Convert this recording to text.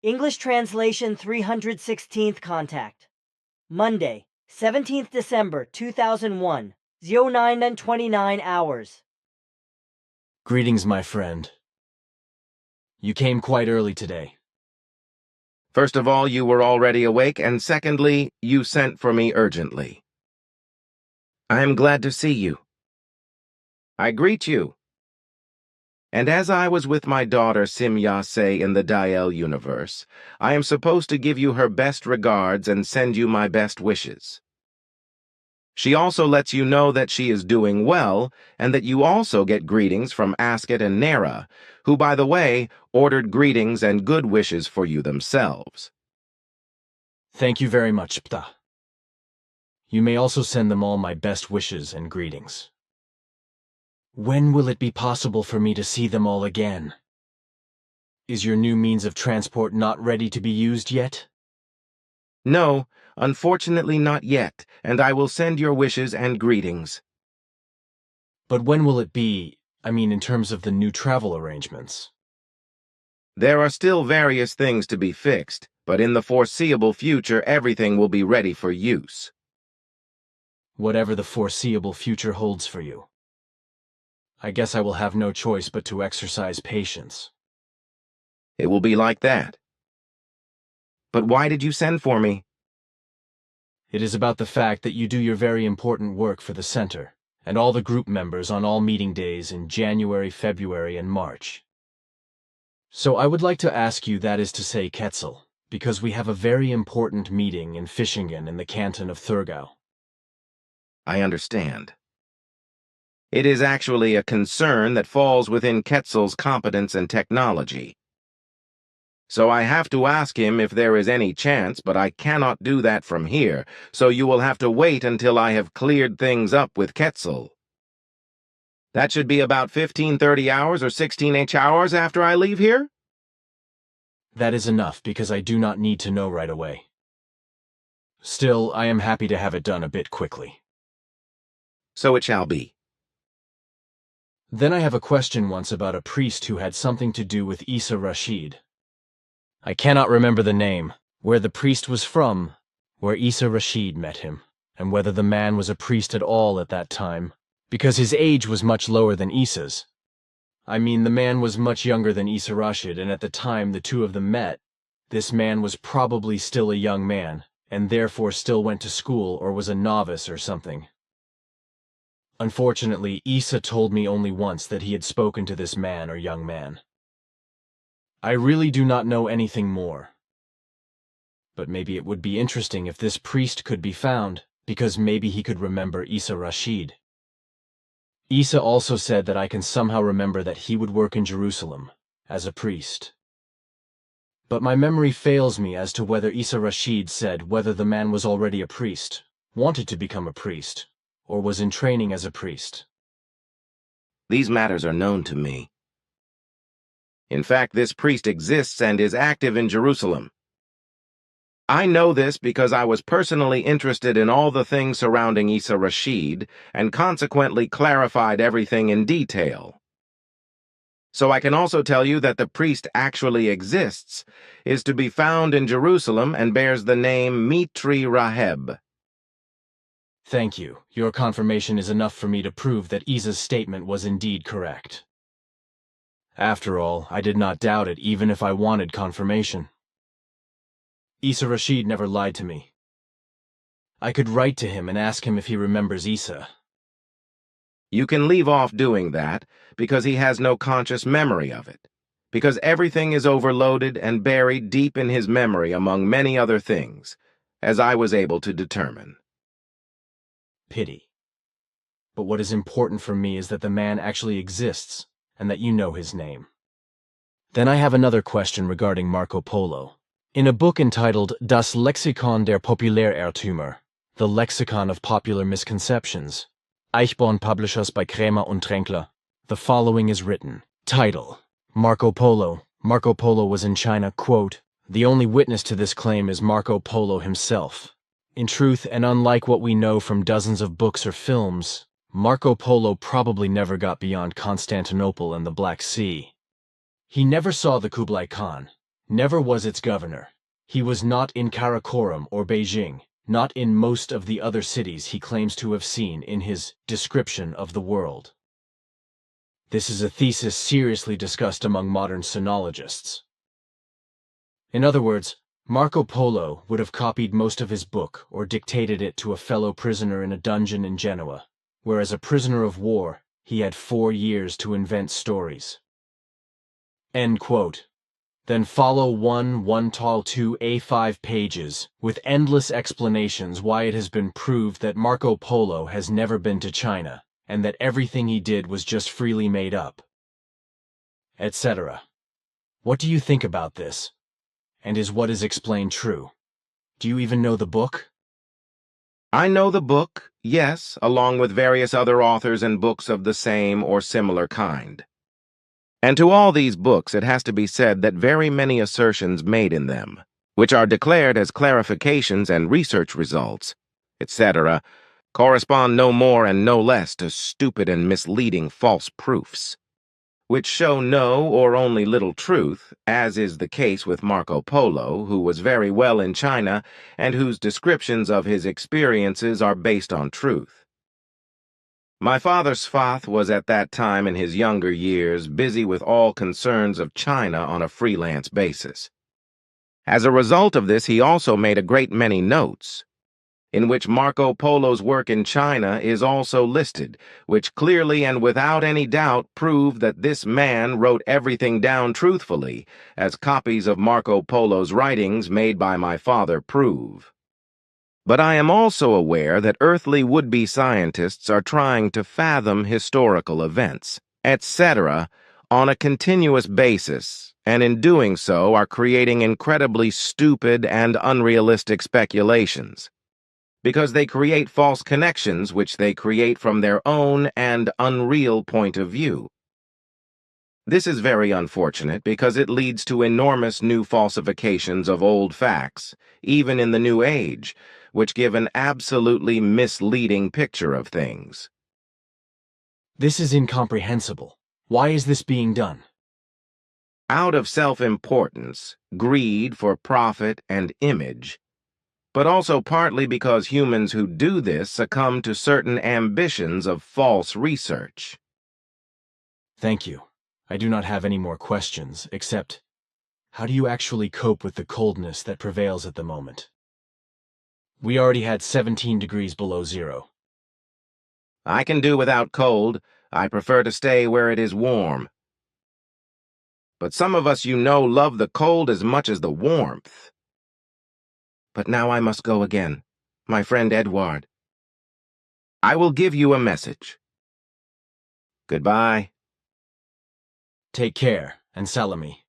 English translation 316th contact. Monday, 17th December 2001, 09 and 29 hours. Greetings, my friend. You came quite early today. First of all, you were already awake, and secondly, you sent for me urgently. I am glad to see you. I greet you. And as I was with my daughter Simyase in the Dael universe, I am supposed to give you her best regards and send you my best wishes. She also lets you know that she is doing well, and that you also get greetings from Asket and Nera, who, by the way, ordered greetings and good wishes for you themselves. Thank you very much, Ptaah. You may also send them all my best wishes and greetings. When will it be possible for me to see them all again? Is your new means of transport not ready to be used yet? No, unfortunately not yet, and I will send your wishes and greetings. But when will it be, in terms of the new travel arrangements? There are still various things to be fixed, but in the foreseeable future everything will be ready for use. Whatever the foreseeable future holds for you. I guess I will have no choice but to exercise patience. It will be like that. But why did you send for me? It is about the fact that you do your very important work for the center, and all the group members on all meeting days in January, February, and March. So I would like to ask you, that is to say Quetzal, because we have a very important meeting in Fischingen in the canton of Thurgau. I understand. It is actually a concern that falls within Quetzal's competence and technology. So I have to ask him if there is any chance, but I cannot do that from here, so you will have to wait until I have cleared things up with Quetzal. That should be about 15-30 hours or 16 hours after I leave here? That is enough, because I do not need to know right away. Still, I am happy to have it done a bit quickly. So it shall be. Then I have a question once about a priest who had something to do with Isa Rashid. I cannot remember the name, where the priest was from, where Isa Rashid met him, and whether the man was a priest at all at that time, because his age was much lower than Isa's. The man was much younger than Isa Rashid, and at the time the two of them met, this man was probably still a young man, and therefore still went to school or was a novice or something. Unfortunately, Isa told me only once that he had spoken to this man or young man. I really do not know anything more. But maybe it would be interesting if this priest could be found, because maybe he could remember Isa Rashid. Isa also said that I can somehow remember that he would work in Jerusalem, as a priest. But my memory fails me as to whether Isa Rashid said whether the man was already a priest, wanted to become a priest, or was in training as a priest. These matters are known to me. In fact, this priest exists and is active in Jerusalem. I know this because I was personally interested in all the things surrounding Isa Rashid and consequently clarified everything in detail. So I can also tell you that the priest actually exists, is to be found in Jerusalem, and bears the name Mitri Raheb. Thank you. Your confirmation is enough for me to prove that Isa's statement was indeed correct. After all, I did not doubt it even if I wanted confirmation. Isa Rashid never lied to me. I could write to him and ask him if he remembers Isa. You can leave off doing that because he has no conscious memory of it, because everything is overloaded and buried deep in his memory among many other things, as I was able to determine. Pity. But what is important for me is that the man actually exists, and that you know his name. Then I have another question regarding Marco Polo. In a book entitled Das Lexikon der Populärirrtümer, The Lexicon of Popular Misconceptions, Eichborn Publishers by Krämer und Tränkler, the following is written. Title: Marco Polo. Marco Polo was in China, quote, "The only witness to this claim is Marco Polo himself. In truth, and unlike what we know from dozens of books or films, Marco Polo probably never got beyond Constantinople and the Black Sea. He never saw the Kublai Khan, never was its governor. He was not in Karakoram or Beijing, not in most of the other cities he claims to have seen in his description of the world. This is a thesis seriously discussed among modern sinologists. In other words, Marco Polo would have copied most of his book or dictated it to a fellow prisoner in a dungeon in Genoa, where as a prisoner of war, he had 4 years to invent stories. End quote. Then follow 1 A5 pages with endless explanations why it has been proved that Marco Polo has never been to China, and that everything he did was just freely made up, etc. What do you think about this? And is what is explained true? Do you even know the book? I know the book, yes, along with various other authors and books of the same or similar kind. And to all these books it has to be said that very many assertions made in them, which are declared as clarifications and research results, etc., correspond no more and no less to stupid and misleading false proofs, which show no or only little truth, as is the case with Marco Polo, who was very well in China and whose descriptions of his experiences are based on truth. My father Sfath was at that time in his younger years busy with all concerns of China on a freelance basis. As a result of this, he also made a great many notes, in which Marco Polo's work in China is also listed, which clearly and without any doubt prove that this man wrote everything down truthfully, as copies of Marco Polo's writings made by my father prove. But I am also aware that earthly would-be scientists are trying to fathom historical events, etc., on a continuous basis, and in doing so are creating incredibly stupid and unrealistic speculations, because they create false connections which they create from their own and unreal point of view. This is very unfortunate because it leads to enormous new falsifications of old facts, even in the New Age, which give an absolutely misleading picture of things. This is incomprehensible. Why is this being done? Out of self-importance, greed for profit and image, but also partly because humans who do this succumb to certain ambitions of false research. Thank you. I do not have any more questions, except, how do you actually cope with the coldness that prevails at the moment? We already had 17 degrees below zero. I can do without cold. I prefer to stay where it is warm. But some of us, love the cold as much as the warmth. But now I must go again, my friend Edward. I will give you a message. Goodbye. Take care, and salami.